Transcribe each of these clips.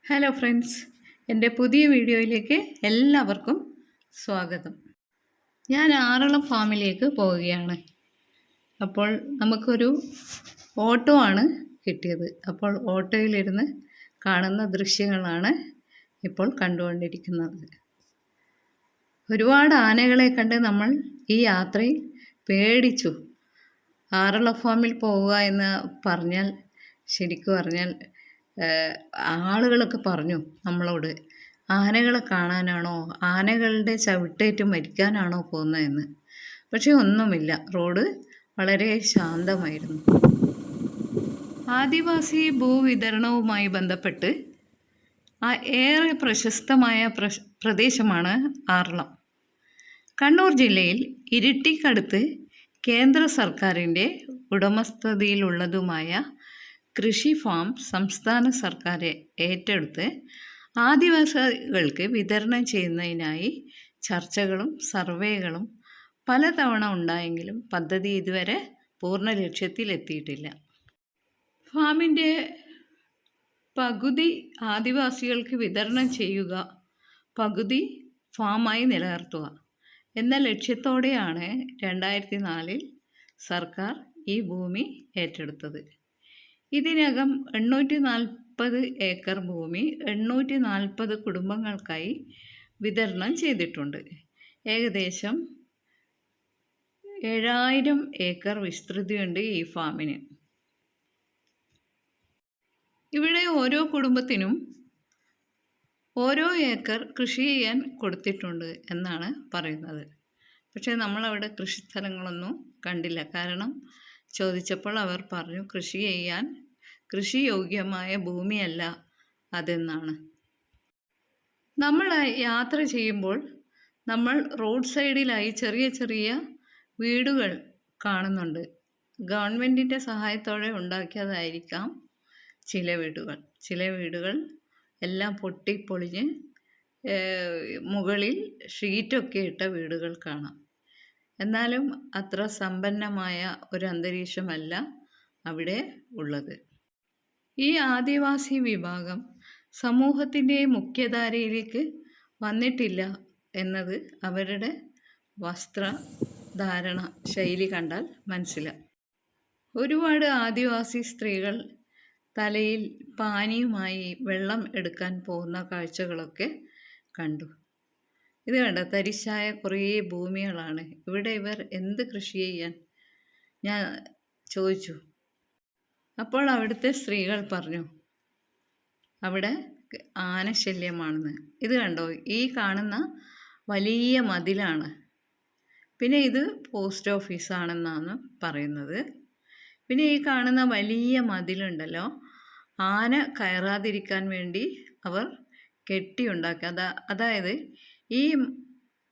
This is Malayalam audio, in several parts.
ഹലോ ഫ്രണ്ട്സ്, എൻ്റെ പുതിയ വീഡിയോയിലേക്ക് എല്ലാവർക്കും സ്വാഗതം. ഞാൻ ആറളം ഫാമിലേക്ക് പോവുകയാണ്. അപ്പോൾ നമുക്കൊരു ഓട്ടോ ആണ് കിട്ടിയത്. അപ്പോൾ ഓട്ടോയിലിരുന്ന് കാണുന്ന ദൃശ്യങ്ങളാണ് ഇപ്പോൾ കണ്ടുകൊണ്ടിരിക്കുന്നത്. ഒരുപാട് ആനകളെ കണ്ട് നമ്മൾ ഈ യാത്രയിൽ പേടിച്ചു. ആറളം ഫാമിൽ പോവുക എന്ന് പറഞ്ഞാൽ ശരിക്കും പറഞ്ഞാൽ ആളുകളൊക്കെ പറഞ്ഞു നമ്മളോട്, ആനകളെ കാണാനാണോ, ആനകളുടെ ചവിട്ടേറ്റ് മരിക്കാനാണോ പോകുന്നതെന്ന്. പക്ഷെ ഒന്നുമില്ല, റോഡ് വളരെ ശാന്തമായിരുന്നു. ആദിവാസി ഭൂവിതരണവുമായി ബന്ധപ്പെട്ട് ഏറെ പ്രശസ്തമായ പ്രദേശമാണ് ആറളം. കണ്ണൂർ ജില്ലയിൽ ഇരിട്ടിക്കടുത്ത് കേന്ദ്ര സർക്കാരിൻ്റെ ഉടമസ്ഥതയിലുള്ളതുമായ കൃഷി ഫാം സംസ്ഥാന സർക്കാർ ഏറ്റെടുത്ത് ആദിവാസികൾക്ക് വിതരണം ചെയ്യുന്നതിനായി ചർച്ചകളും സർവേകളും പലതവണ ഉണ്ടായെങ്കിലും പദ്ധതി ഇതുവരെ പൂർണ്ണ ലക്ഷ്യത്തിലെത്തിയിട്ടില്ല. ഫാമിൻ്റെ പകുതി ആദിവാസികൾക്ക് വിതരണം ചെയ്യുക, പകുതി ഫാമായി നിലനിർത്തുക എന്ന ലക്ഷ്യത്തോടെയാണ് 2004 സർക്കാർ ഈ ഭൂമി ഏറ്റെടുത്തത്. ഇതിനകം 840 ഏക്കർ ഭൂമി 840 കുടുംബങ്ങൾക്കായി വിതരണം ചെയ്തിട്ടുണ്ട്. ഏകദേശം 7000 ഏക്കർ വിസ്തൃതിയുണ്ട് ഈ ഫാമിന്. ഇവിടെ ഓരോ കുടുംബത്തിനും ഓരോ ഏക്കർ കൃഷി ചെയ്യാൻ കൊടുത്തിട്ടുണ്ട് എന്നാണ് പറയുന്നത്. പക്ഷേ നമ്മളവിടെ കൃഷിസ്ഥലങ്ങളൊന്നും കണ്ടില്ല. കാരണം ചോദിച്ചപ്പോൾ അവർ പറഞ്ഞു, കൃഷി യോഗ്യമായ ഭൂമിയല്ല അതെന്നാണ്. നമ്മൾ യാത്ര ചെയ്യുമ്പോൾ നമ്മൾ റോഡ് സൈഡിലായി ചെറിയ ചെറിയ വീടുകൾ കാണുന്നുണ്ട്. ഗവൺമെൻറ്റിൻ്റെ സഹായത്തോടെ ഉണ്ടാക്കിയതായിരിക്കാം ചില വീടുകൾ എല്ലാം പൊട്ടിപ്പൊളിഞ്ഞ് മുകളിൽ ഷീറ്റൊക്കെ ഇട്ട വീടുകൾ കാണാം. എന്നാലും അത്ര സമ്പന്നമായ ഒരു അന്തരീക്ഷമല്ല അവിടെ ഉള്ളത്. ഈ ആദിവാസി വിഭാഗം സമൂഹത്തിൻ്റെ മുഖ്യധാരയിലേക്ക് വന്നിട്ടില്ല എന്നത് അവരുടെ വസ്ത്രധാരണ ശൈലി കണ്ടാൽ മനസ്സിലാവും. ഒരുപാട് ആദിവാസി സ്ത്രീകൾ തലയിൽ പാനിയുമായി വെള്ളം എടുക്കാൻ പോകുന്ന കാഴ്ചകളൊക്കെ കണ്ടു. ഇത് കണ്ട തരിശായ കുറേ ഭൂമികളാണ്. ഇവിടെ ഇവർ എന്ത് കൃഷി ചെയ്യാൻ ഞാൻ ചോദിച്ചു. അപ്പോൾ അവിടുത്തെ സ്ത്രീകൾ പറഞ്ഞു, അവിടെ ആനശല്യമാണെന്ന്. ഇത് കണ്ടോ, ഈ കാണുന്ന വലിയ മതിലാണ്. പിന്നെ ഇത് പോസ്റ്റ് ഓഫീസാണെന്നാണ് പറയുന്നത്. പിന്നെ ഈ കാണുന്ന വലിയ മതിലുണ്ടല്ലോ, ആന കയറാതിരിക്കാൻ വേണ്ടി അവർ കെട്ടിയുണ്ടാക്കി. അതായത് ഈ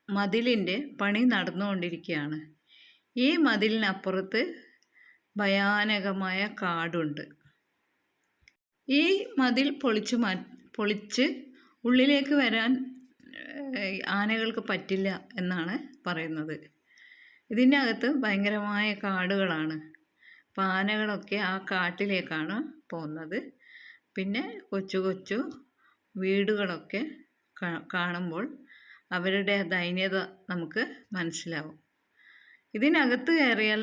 മതിലിൻ്റെ പണി നടന്നുകൊണ്ടിരിക്കുകയാണ്. ഈ മതിലിനപ്പുറത്ത് ഭയാനകമായ കാടുണ്ട്. ഈ മതിൽ പൊളിച്ച് ഉള്ളിലേക്ക് വരാൻ ആനകൾക്ക് പറ്റില്ല എന്നാണ് പറയുന്നത്. ഇതിൻ്റെ അകത്ത് ഭയങ്കരമായ കാടുകളാണ്. അപ്പോൾ ആനകളൊക്കെ ആ കാട്ടിലേക്കാണ് പോകുന്നത്. പിന്നെ കൊച്ചു കൊച്ചു വീടുകളൊക്കെ കാണുമ്പോൾ അവരുടെ ദൈന്യത നമുക്ക് മനസ്സിലാവും. ഇതിനകത്ത് കയറിയാൽ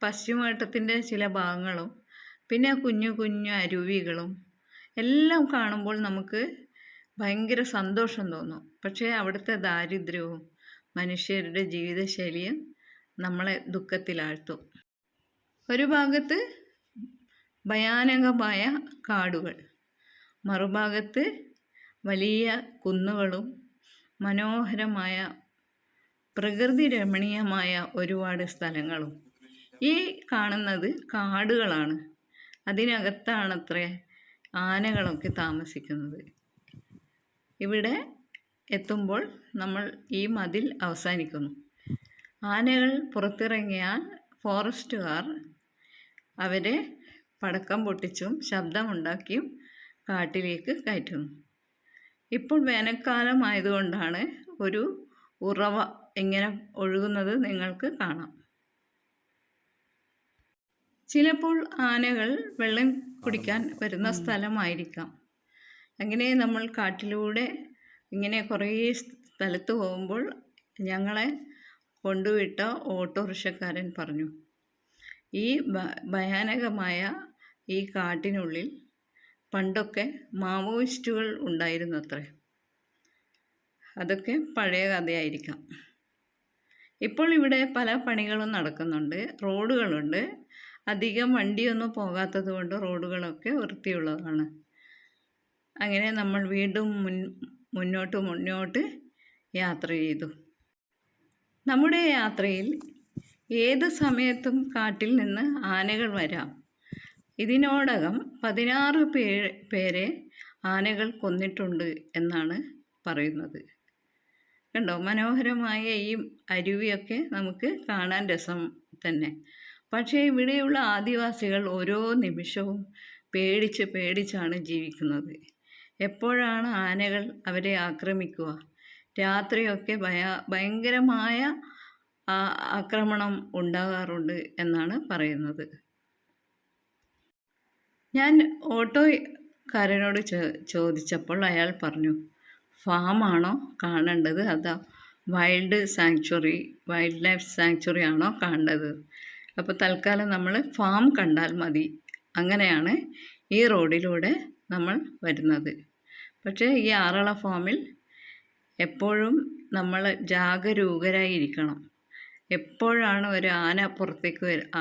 പശ്ചിമഘട്ടത്തിൻ്റെ ചില ഭാഗങ്ങളും പിന്നെ കുഞ്ഞു കുഞ്ഞു അരുവികളും എല്ലാം കാണുമ്പോൾ നമുക്ക് ഭയങ്കര സന്തോഷം തോന്നും. പക്ഷേ അവിടുത്തെ ദാരിദ്ര്യവും മനുഷ്യരുടെ ജീവിതശൈലിയും നമ്മളെ ദുഃഖത്തിലാഴ്ത്തും. ഒരു ഭാഗത്ത് ഭയാനകമായ കാടുകൾ, മറുഭാഗത്ത് വലിയ കുന്നുകളും മനോഹരമായ പ്രകൃതി രമണീയമായ ഒരുപാട് സ്ഥലങ്ങളും. ഈ കാണുന്നത് കാടുകളാണ്. അതിനകത്താണത്രേ ആനകളൊക്കെ താമസിക്കുന്നത്. ഇവിടെ എത്തുമ്പോൾ നമ്മൾ ഈ മതിൽ അവസാനിക്കുന്നു. ആനകൾ പുറത്തിറങ്ങിയാൽ ഫോറസ്റ്റുകാർ അവരെ പടക്കം പൊട്ടിച്ചും ശബ്ദമുണ്ടാക്കിയും കാട്ടിലേക്ക് കയറ്റുന്നു. ഇപ്പോൾ വേനൽക്കാലം ആയതുകൊണ്ടാണ് ഒരു ഉറവ ഇങ്ങനെ ഒഴുകുന്നത് നിങ്ങൾക്ക് കാണാം. ചിലപ്പോൾ ആനകൾ വെള്ളം കുടിക്കാൻ വരുന്ന സ്ഥലമായിരിക്കാം. അങ്ങനെ നമ്മൾ കാട്ടിലൂടെ ഇങ്ങനെ കുറേ സ്ഥലത്ത് പോകുമ്പോൾ ഞങ്ങളെ കൊണ്ടുവിട്ട ഓട്ടോറിക്ഷക്കാരൻ പറഞ്ഞു, ഈ ഭയാനകമായ ഈ കാട്ടിനുള്ളിൽ പണ്ടൊക്കെ മാവോയിസ്റ്റുകൾ ഉണ്ടായിരുന്നത്രേ. അതൊക്കെ പഴയ കഥയായിരിക്കാം. ഇപ്പോൾ ഇവിടെ പല പണികളും നടക്കുന്നുണ്ട്. റോഡുകളുണ്ട്. അധികം വണ്ടിയൊന്നും പോകാത്തത് കൊണ്ട് റോഡുകളൊക്കെ വൃത്തിയുള്ളതാണ്. അങ്ങനെ നമ്മൾ വീണ്ടും മുന്നോട്ട് യാത്ര ചെയ്തു. നമ്മുടെ യാത്രയിൽ ഏത് സമയത്തും കാട്ടിൽ നിന്ന് ആനകൾ വരാം. ഇതിനോടകം 16 പേരെ ആനകൾ കൊന്നിട്ടുണ്ട് എന്നാണ് പറയുന്നത്. കണ്ടോ, മനോഹരമായ ഈ അരുവിയൊക്കെ നമുക്ക് കാണാൻ രസം തന്നെ. പക്ഷേ ഇവിടെയുള്ള ആദിവാസികൾ ഓരോ നിമിഷവും പേടിച്ചാണ് ജീവിക്കുന്നത്. എപ്പോഴാണ് ആനകൾ അവരെ ആക്രമിക്കുക? രാത്രിയൊക്കെ ഭയങ്കരമായ ആക്രമണം ഉണ്ടാകാറുണ്ട് എന്നാണ് പറയുന്നത്. ഞാൻ ഓട്ടോക്കാരനോട് ചോദിച്ചപ്പോൾ അയാൾ പറഞ്ഞു, ഫാമാണോ കാണേണ്ടത് അതോ വൈൽഡ് ലൈഫ് സാങ്ച്വറി ആണോ കാണേണ്ടത്? അപ്പോൾ തൽക്കാലം നമ്മൾ ഫാം കണ്ടാൽ മതി. അങ്ങനെയാണ് ഈ റോഡിലൂടെ നമ്മൾ വരുന്നത്. പക്ഷേ ഈ ആറള ഫാമിൽ എപ്പോഴും നമ്മൾ ജാഗരൂകരായിരിക്കണം. എപ്പോഴാണ് ഒരു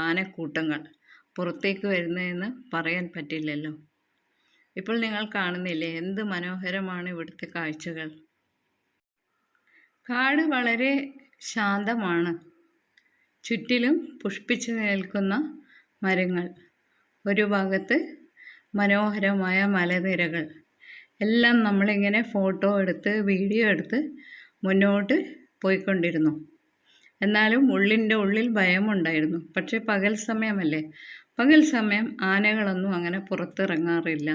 ആനക്കൂട്ടങ്ങൾ പുറത്തേക്ക് വരുന്നതെന്ന് പറയാൻ പറ്റില്ലല്ലോ. ഇപ്പോൾ നിങ്ങൾ കാണുന്നില്ലേ എന്ത് മനോഹരമാണ് ഇവിടുത്തെ കാഴ്ചകൾ. കാട് വളരെ ശാന്തമാണ്. ചുറ്റിലും പുഷ്പിച്ചു നിൽക്കുന്ന മരങ്ങൾ, ഒരു ഭാഗത്ത് മനോഹരമായ മലനിരകൾ. എല്ലാം നമ്മളിങ്ങനെ ഫോട്ടോ എടുത്ത് വീഡിയോ എടുത്ത് മുന്നോട്ട് പോയിക്കൊണ്ടിരുന്നു. എന്നാലും ഉള്ളിൽ ഭയമുണ്ടായിരുന്നു. പക്ഷേ പകൽ സമയമല്ലേ, പകൽ സമയം ആനകളൊന്നും അങ്ങനെ പുറത്തിറങ്ങാറില്ല,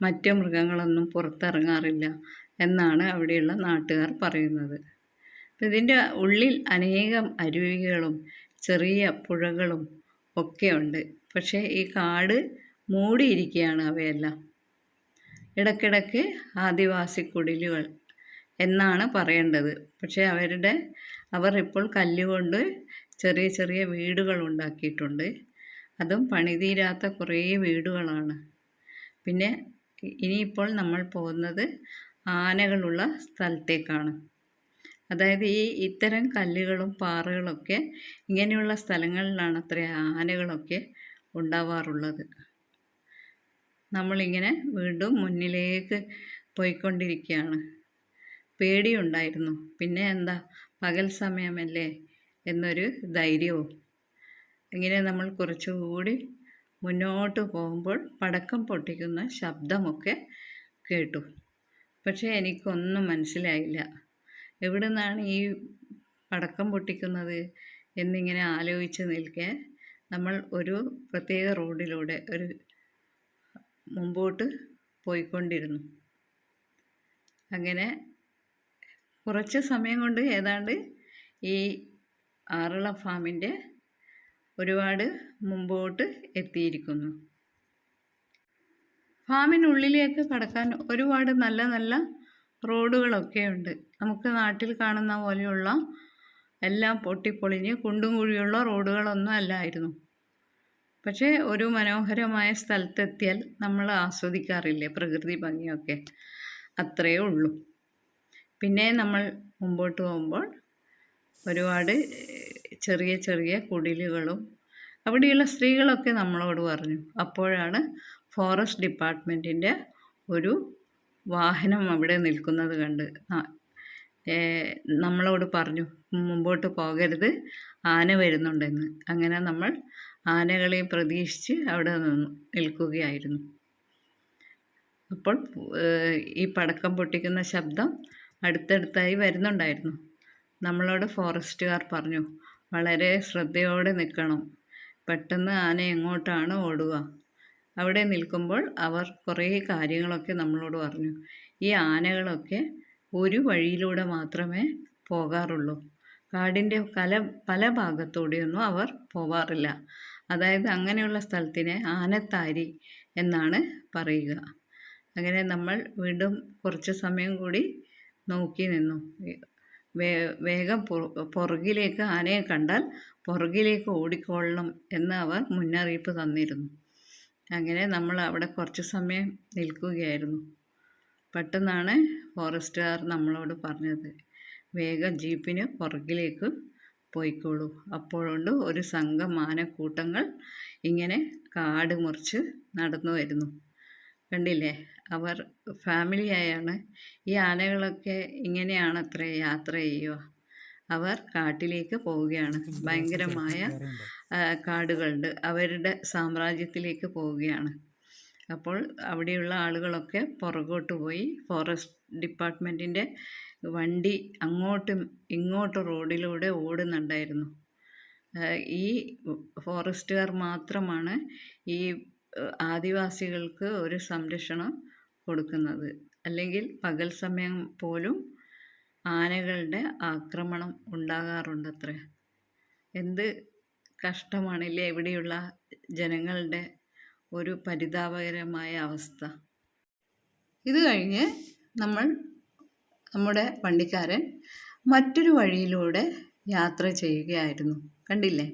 മറ്റു മൃഗങ്ങളൊന്നും പുറത്തിറങ്ങാറില്ല എന്നാണ് അവിടെയുള്ള നാട്ടുകാർ പറയുന്നത്. ഇതിൻ്റെ ഉള്ളിൽ അനേകം അരുവികളും ചെറിയ പുഴകളും ഒക്കെ ഉണ്ട്. പക്ഷേ ഈ കാട് മൂടിയിരിക്കുകയാണ് അവയെല്ലാം. ഇടയ്ക്കിടയ്ക്ക് ആദിവാസി കുടിലുകൾ എന്നാണ് പറയേണ്ടത്. പക്ഷേ അവർ ഇപ്പോൾ കല്ലുകൊണ്ട് ചെറിയ വീടുകൾ ഉണ്ടാക്കിയിട്ടുണ്ട്. അതും പണിതീരാത്ത കുറേ വീടുകളാണ്. പിന്നെ ഇനിയിപ്പോൾ നമ്മൾ പോകുന്നത് ആനകളുള്ള സ്ഥലത്തേക്കാണ്. അതായത് ഇത്തരം കല്ലുകളും പാറകളൊക്കെ ഇങ്ങനെയുള്ള സ്ഥലങ്ങളിലാണ് അത്ര ആനകളൊക്കെ ഉണ്ടാവാറുള്ളത്. നമ്മളിങ്ങനെ വീണ്ടും മുന്നിലേക്ക് പോയിക്കൊണ്ടിരിക്കുകയാണ്. പേടിയുണ്ടായിരുന്നു. പിന്നെ എന്താ, പകൽ സമയമല്ലേ എന്നൊരു ധൈര്യവും. ഇങ്ങനെ നമ്മൾ കുറച്ചുകൂടി മുന്നോട്ട് പോകുമ്പോൾ പടക്കം പൊട്ടിക്കുന്ന ശബ്ദമൊക്കെ കേട്ടു. പക്ഷേ എനിക്കൊന്നും മനസ്സിലായില്ല. എവിടെ നിന്നാണ് ഈ പടക്കം പൊട്ടിക്കുന്നത് എന്നിങ്ങനെ ആലോചിച്ച് നിൽക്കെ നമ്മൾ ഒരു പ്രത്യേക റോഡിലൂടെ മുമ്പോട്ട് പോയിക്കൊണ്ടിരുന്നു. അങ്ങനെ കുറച്ച് സമയം കൊണ്ട് ഏതാണ്ട് ഈ ആറള ഫാമിൻ്റെ ഒരുപാട് മുമ്പോട്ട് എത്തിയിരിക്കുന്നു. ഫാമിനുള്ളിലേക്ക് കടക്കാൻ ഒരുപാട് നല്ല റോഡുകളൊക്കെ ഉണ്ട്. നമുക്ക് നാട്ടിൽ കാണുന്ന പോലെയുള്ള എല്ലാം പൊട്ടിപ്പൊളിഞ്ഞ് കുണ്ടും കുഴിയുള്ള റോഡുകളൊന്നും അല്ലായിരുന്നു. പക്ഷേ ഒരു മനോഹരമായ സ്ഥലത്തെത്തിയാൽ നമ്മൾ ആസ്വദിക്കാറില്ലേ പ്രകൃതി ഭംഗിയൊക്കെ, അത്രയേ ഉള്ളൂ. പിന്നെ നമ്മൾ മുമ്പോട്ട് പോകുമ്പോൾ ഒരുപാട് ചെറിയ കുടിലുകളും അവിടെയുള്ള സ്ത്രീകളൊക്കെ നമ്മളോട് പറഞ്ഞു. അപ്പോഴാണ് ഫോറസ്റ്റ് ഡിപ്പാർട്ട്മെൻറ്റിൻ്റെ ഒരു വാഹനം അവിടെ നിൽക്കുന്നത് കണ്ട് നമ്മളോട് പറഞ്ഞു, മുമ്പോട്ട് പോകരുത്, ആന വരുന്നുണ്ടെന്ന്. അങ്ങനെ നമ്മൾ ആനകളെ പ്രതീക്ഷിച്ച് അവിടെ നിൽക്കുകയായിരുന്നു. അപ്പോൾ ഈ പടക്കം പൊട്ടിക്കുന്ന ശബ്ദം അടുത്തടുത്തായി വരുന്നുണ്ടായിരുന്നു. നമ്മളോട് ഫോറസ്റ്റുകാർ പറഞ്ഞു, വളരെ ശ്രദ്ധയോടെ നിൽക്കണം, പെട്ടെന്ന് ആന എങ്ങോട്ടാണ് ഓടുക. അവിടെ നിൽക്കുമ്പോൾ അവർ കുറേ കാര്യങ്ങളൊക്കെ നമ്മളോട് പറഞ്ഞു. ഈ ആനകളൊക്കെ ഒരു വഴിയിലൂടെ മാത്രമേ പോകാറുള്ളൂ. കാടിൻ്റെ പല ഭാഗത്തൂടെയൊന്നും അവർ പോകാറില്ല. അതായത് അങ്ങനെയുള്ള സ്ഥലത്തിനെ ആനത്താരി എന്നാണ് പറയുക. അങ്ങനെ നമ്മൾ വീണ്ടും കുറച്ച് സമയം കൂടി നോക്കി നിന്നു. വേഗം പുറകിലേക്ക് ആനയെ കണ്ടാൽ പുറകിലേക്ക് ഓടിക്കൊള്ളണം എന്ന് അവർ മുന്നറിയിപ്പ് തന്നിരുന്നു. അങ്ങനെ നമ്മൾ അവിടെ കുറച്ച് സമയം നിൽക്കുകയായിരുന്നു. പെട്ടെന്നാണ് ഫോറസ്റ്റുകാർ നമ്മളോട് പറഞ്ഞത്, വേഗം ജീപ്പിന് പുറകിലേക്ക് പോയിക്കോളൂ. അപ്പോഴുണ്ട് ഒരു സംഘം ആനക്കൂട്ടങ്ങൾ ഇങ്ങനെ കാട് മുറിച്ച് നടന്നു വരുന്നു. കണ്ടില്ലേ, അവർ ഫാമിലിയായാണ്. ഈ ആനകളൊക്കെ ഇങ്ങനെയാണത്രേ യാത്ര ചെയ്യുക. അവർ കാട്ടിലേക്ക് പോവുകയാണ്. ഭയങ്കരമായ കാടുകളുണ്ട്, അവരുടെ സാമ്രാജ്യത്തിലേക്ക് പോവുകയാണ്. അപ്പോൾ അവിടെയുള്ള ആളുകളൊക്കെ പുറകോട്ട് പോയി. ഫോറസ്റ്റ് ഡിപ്പാർട്ട്മെൻറ്റിൻ്റെ വണ്ടി അങ്ങോട്ടും ഇങ്ങോട്ടും റോഡിലൂടെ ഓടുന്നുണ്ടായിരുന്നു. ഈ ഫോറസ്റ്റുകാർ മാത്രമാണ് ഈ ആദിവാസികൾക്ക് ഒരു സംരക്ഷണം കൊടുക്കുന്നത്. അല്ലെങ്കിൽ പകൽ സമയം പോലും ആനകളുടെ ആക്രമണം ഉണ്ടാകാറുണ്ടത്രേ. എന്ത് കഷ്ടമാണില്ലേ ഇവിടെയുള്ള ജനങ്ങളുടെ ഒരു പരിതാപകരമായ അവസ്ഥ. ഇത് കഴിഞ്ഞ് നമ്മുടെ വണ്ടിക്കാരൻ മറ്റൊരു വഴിയിലൂടെ യാത്ര ചെയ്യുകയായിരുന്നു. കണ്ടില്ലേ,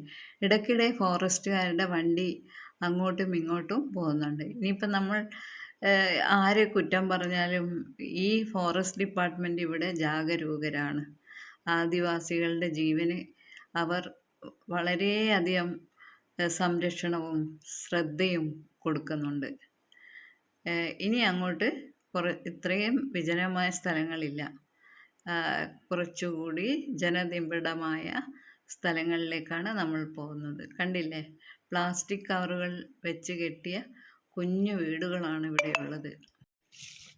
ഇടയ്ക്കിടെ ഫോറസ്റ്റുകാരുടെ വണ്ടി അങ്ങോട്ടും ഇങ്ങോട്ടും പോകുന്നുണ്ട്. ഇനിയിപ്പം നമ്മൾ ആരെ കുറ്റം പറഞ്ഞാലും ഈ ഫോറസ്റ്റ് ഡിപ്പാർട്ട്മെൻറ്റ് ഇവിടെ ജാഗരൂകരാണ്. ആദിവാസികളുടെ ജീവന് അവർ വളരെയധികം സംരക്ഷണവും ശ്രദ്ധയും കൊടുക്കുന്നുണ്ട്. ഇനി അങ്ങോട്ട് ഇത്രയും വിജനമായ സ്ഥലങ്ങളില്ല. കുറച്ചുകൂടി ജനനിബിഡമായ സ്ഥലങ്ങളിലേക്കാണ് നമ്മൾ പോകുന്നത്. കണ്ടില്ലേ, പ്ലാസ്റ്റിക് കവറുകൾ വെച്ച് കെട്ടിയ കുഞ്ഞു വീടുകളാണ് ഇവിടെയുള്ളത്.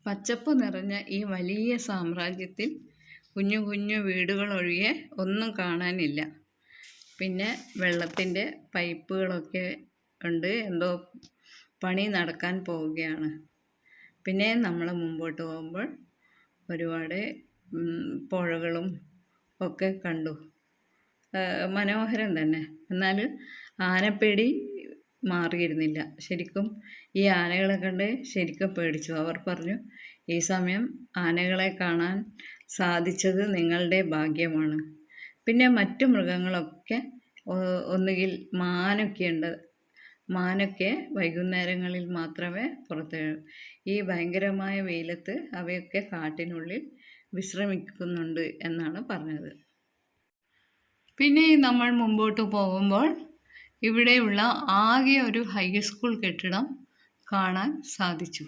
പച്ചപ്പ് നിറഞ്ഞ ഈ വലിയ സാമ്രാജ്യത്തിൽ കുഞ്ഞു കുഞ്ഞു വീടുകളൊഴികെ ഒന്നും കാണാനില്ല. പിന്നെ വെള്ളത്തിൻ്റെ പൈപ്പുകളൊക്കെ ഉണ്ട്, എന്തോ പണി നടക്കാൻ പോവുകയാണ്. പിന്നെ നമ്മൾ മുമ്പോട്ട് പോകുമ്പോൾ ഒരുപാട് പുഴകളും ഒക്കെ കണ്ടു. മനോഹരം തന്നെ. എന്നാൽ ആനപ്പേടി മാറിയിരുന്നില്ല. ശരിക്കും ഈ ആനകളെ കണ്ട് ശരിക്കും പേടിച്ചു. അവർ പറഞ്ഞു, ഈ സമയം ആനകളെ കാണാൻ സാധിച്ചത് നിങ്ങളുടെ ഭാഗ്യമാണ്. പിന്നെ മറ്റു മൃഗങ്ങളൊക്കെ ഒന്നുകിൽ മാനൊക്കെ വൈകുന്നേരങ്ങളിൽ മാത്രമേ പുറത്ത്. ഈ ഭയങ്കരമായ വെയിലത്ത് അവയൊക്കെ കാട്ടിനുള്ളിൽ വിശ്രമിക്കുന്നുണ്ട് എന്നാണ് പറഞ്ഞത്. പിന്നെ നമ്മൾ മുമ്പോട്ട് പോകുമ്പോൾ ഇവിടെയുള്ള ആകെ ഒരു ഹൈസ്കൂൾ കെട്ടിടം കാണാൻ സാധിച്ചു.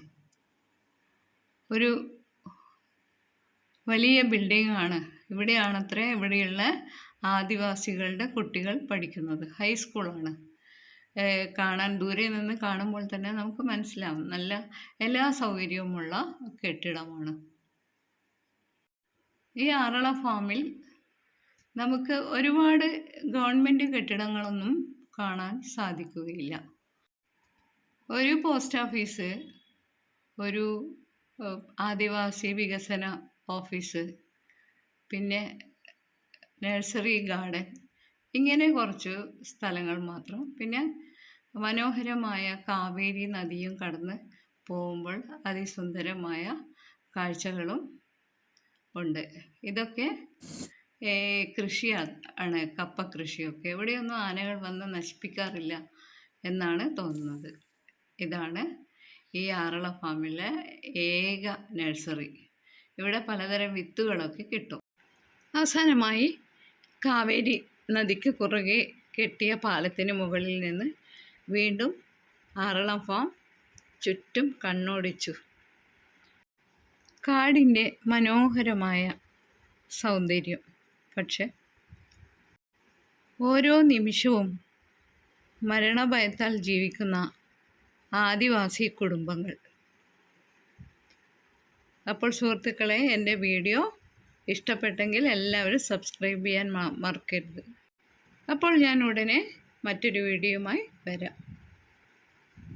ഒരു വലിയ ബിൽഡിംഗ് ആണ്. ഇവിടെയാണത്രേ ഇവിടെയുള്ള ആദിവാസികളുടെ കുട്ടികൾ പഠിക്കുന്നത്. ഹൈസ്കൂളാണ്. കാണാൻ ദൂരെ നിന്ന് കാണുമ്പോൾ തന്നെ നമുക്ക് മനസ്സിലാവും, നല്ല എല്ലാ സൗകര്യവുമുള്ള കെട്ടിടമാണ്. ഈ ആറള ഫാമിൽ നമുക്ക് ഒരുപാട് ഗവൺമെൻറ് കെട്ടിടങ്ങളൊന്നും കാണാൻ സാധിക്കുകയില്ല. ഒരു പോസ്റ്റ് ഓഫീസ്, ഒരു ആദിവാസി വികസന ഓഫീസ്, പിന്നെ നഴ്സറി ഗാർഡൻ, ഇങ്ങനെ കുറച്ച് സ്ഥലങ്ങൾ മാത്രം. പിന്നെ മനോഹരമായ കാവേരി നദിയും കടന്ന് പോകുമ്പോൾ അതിസുന്ദരമായ കാഴ്ചകളും ഉണ്ട്. ഇതൊക്കെ കൃഷിയാണ്, കപ്പ കൃഷിയൊക്കെ. ഇവിടെയൊന്നും ആനകൾ വന്ന് നശിപ്പിക്കാറില്ല എന്നാണ് തോന്നുന്നത്. ഇതാണ് ഈ ആറള ഫാമിലെ ഏക നഴ്സറി. ഇവിടെ പലതരം വിത്തുകളൊക്കെ കിട്ടും. അവസാനമായി കാവേരി നദിക്ക് കുറുകെ കെട്ടിയ പാലത്തിന് മുകളിൽ നിന്ന് വീണ്ടും ആറള ഫാം ചുറ്റും കണ്ണോടിച്ചു. കാടിൻ്റെ മനോഹരമായ സൗന്ദര്യം. പക്ഷെ ഓരോ നിമിഷവും മരണഭയത്താൽ ജീവിക്കുന്ന ആദിവാസി കുടുംബങ്ങൾ. അപ്പോൾ സുഹൃത്തുക്കളെ, എൻ്റെ വീഡിയോ ഇഷ്ടപ്പെട്ടെങ്കിൽ എല്ലാവരും സബ്സ്ക്രൈബ് ചെയ്യാൻ മറക്കരുത്. അപ്പോൾ ഞാൻ ഉടനെ മറ്റൊരു വീഡിയോയുമായി വരാം.